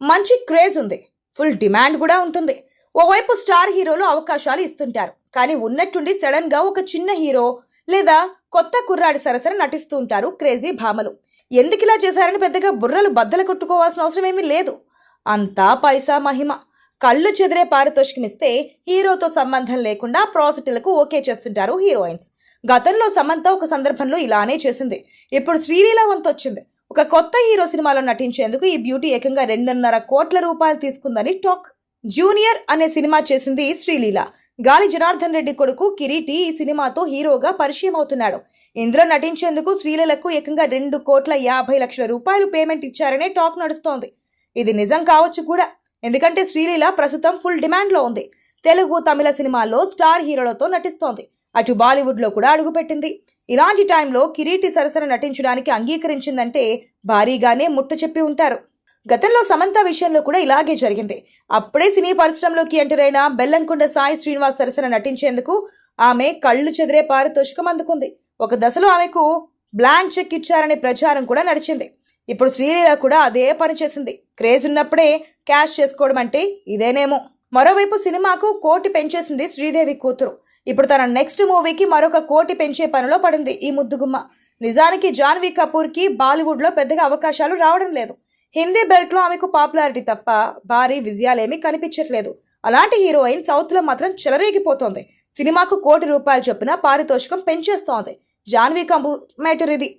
మంచి క్రేజ్ ఉంది, full demand కూడా ఉంటుంది. ఓవైపు స్టార్ హీరోలు అవకాశాలు ఇస్తుంటారు, కానీ ఉన్నట్టుండి సడన్ గా ఒక చిన్న హీరో లేదా కొత్త కుర్రాడి సరసన నటిస్తూ ఉంటారు క్రేజీ భామలు. ఎందుకు ఇలా చేశారని పెద్దగా బుర్రలు బద్దలు కొట్టుకోవాల్సిన అవసరం ఏమీ లేదు. అంతా పైసా మహిమ. కళ్ళు చెదిరే పారితోషికం ఇస్తే హీరోతో సంబంధం లేకుండా ప్రాజెక్టులకు ఓకే చేస్తుంటారు హీరోయిన్స్. గతంలో సమంత ఒక సందర్భంలో ఇలానే చేసింది. ఇప్పుడు శ్రీలీల వంతు వచ్చింది. ఒక కొత్త హీరో సినిమాలో నటించేందుకు ఈ బ్యూటీ ఏకంగా 2.5 కోట్ల రూపాయలు తీసుకుందని టాక్. జూనియర్ అనే సినిమా చేసింది శ్రీలీల. గాలి జనార్దన్ రెడ్డి కొడుకు కిరీటి ఈ సినిమాతో హీరోగా పరిచయం అవుతున్నాడు. ఇందులో నటించేందుకు శ్రీలీలకు ఏకంగా 2,50,00,000 రూపాయలు పేమెంట్ ఇచ్చారనే టాక్ నడుస్తోంది. ఇది నిజం కావచ్చు కూడా, ఎందుకంటే శ్రీలీల ప్రస్తుతం ఫుల్ డిమాండ్లో ఉంది. తెలుగు, తమిళ సినిమాల్లో స్టార్ హీరోలతో నటిస్తోంది. అటు బాలీవుడ్లో కూడా అడుగుపెట్టింది. ఇలాంటి టైంలో కిరీటి సరసన నటించడానికి అంగీకరించిందంటే భారీగానే ముట్ట చెప్పి ఉంటారు. గతంలో సమంత విషయంలో కూడా ఇలాగే జరిగింది. అప్పుడే సినీ పరిశ్రమలోకి ఎంటర్ అయిన బెల్లంకొండ సాయి శ్రీనివాస్ సరసన నటించేందుకు ఆమె కళ్ళు చెదిరే పారితోషికం అందుకుంది. ఒక దశలో ఆమెకు బ్లాంక్ చెక్ ఇచ్చారనే ప్రచారం కూడా నడిచింది. ఇప్పుడు శ్రీలీల కూడా అదే పని చేసింది. క్రేజ్ ఉన్నప్పుడే క్యాష్ చేసుకోవడం అంటే ఇదేనేమో. మరోవైపు సినిమాకు 1 కోటి పెంచేసింది శ్రీదేవి కూతురు. ఇప్పుడు తన నెక్స్ట్ మూవీకి మరొక 1 కోటి పెంచే పనిలో పడింది ఈ ముద్దుగుమ్మ. నిజానికి జాన్వీ కపూర్కి బాలీవుడ్లో పెద్దగా అవకాశాలు రావడం లేదు. హిందీ బెల్ట్లో ఆమెకు పాపులారిటీ తప్ప భారీ విజయాలేమీ కనిపించట్లేదు. అలాంటి హీరోయిన్ సౌత్లో మాత్రం చెలరేగిపోతోంది. సినిమాకు 1 కోటి రూపాయలు చొప్పున పారితోషికం పెంచేస్తోంది. జాన్వీ కపూర్ మ్యాటర్ ఇది.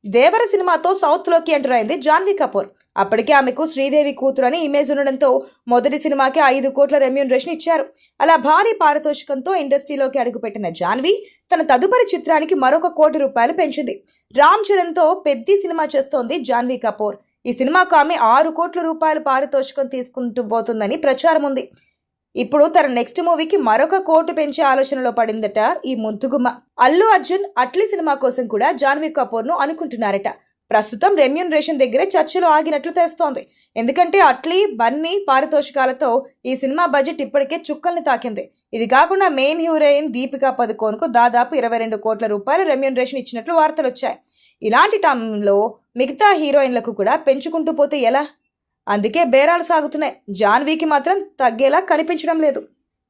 దేవర సినిమాతో సౌత్లోకి ఎంటర్ అయింది జాన్వీ కపూర్. అప్పటికే ఆమెకు శ్రీదేవి కూతురు అని ఇమేజ్ ఉండడంతో మొదటి సినిమాకి 5 కోట్ల రెమ్యూనరేషన్ ఇచ్చారు. అలా భారీ పారితోషికంతో ఇండస్ట్రీలోకి అడుగుపెట్టిన జాన్వీ తన తదుపరి చిత్రానికి మరొక 1 కోటి రూపాయలు పెంచింది. రామ్ చరణ్తో పెద్ద సినిమా చేస్తోంది జాన్వీ కపూర్. ఈ సినిమాకు ఆమె 6 కోట్ల రూపాయలు పారితోషికం తీసుకుంటూ పోతుందని ప్రచారం ఉంది. ఇప్పుడు తన నెక్స్ట్ మూవీకి మరొక 1 కోటి పెంచే ఆలోచనలో పడిందట ఈ ముద్దుగుమ్మ. అల్లు అర్జున్ అట్లీ సినిమా కోసం కూడా జాన్వీ కపూర్ను అనుకుంటున్నారట. ప్రస్తుతం రెమ్యూనరేషన్ దగ్గరే చర్చలు ఆగినట్లు తెలుస్తోంది. ఎందుకంటే అట్లీ, బన్నీ పారితోషికాలతో ఈ సినిమా బడ్జెట్ ఇప్పటికే చుక్కల్ని తాకింది. ఇది కాకుండా మెయిన్ హీరోయిన్ దీపికా పదుకోన్కు దాదాపు 22 కోట్ల రూపాయల రెమ్యూనరేషన్ ఇచ్చినట్లు వార్తలు వచ్చాయి. ఇలాంటి టైంలో మిగతా హీరోయిన్లకు కూడా పెంచుకుంటూ పోతే ఎలా? అందుకే బేరాలు సాగుతున్నాయి. జాన్వీకి మాత్రం తగ్గేలా కనిపించడం లేదు.